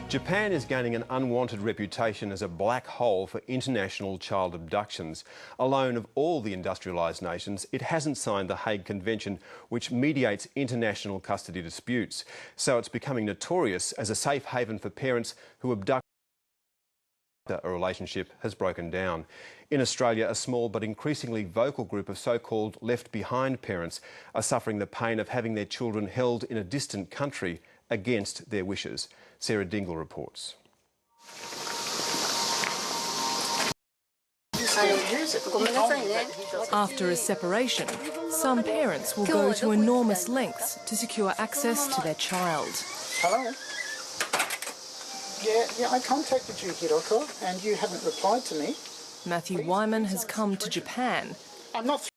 Japan is gaining an unwanted reputation as a black hole for international child abductions. Alone of all the industrialised nations, it hasn't signed the Hague Convention, which mediates international custody disputes. So it's becoming notorious as a safe haven for parents who abduct after a relationship has broken down. In Australia, a small but increasingly vocal group of so-called left-behind parents are suffering the pain of having their children held in a distant country against their wishes. Sarah Dingle reports. After a separation, some parents will go to enormous lengths to secure access to their child. Hello? Yeah, I contacted you, Hiroko, and you haven't replied to me. Matthew Wyman has come to Japan. I'm not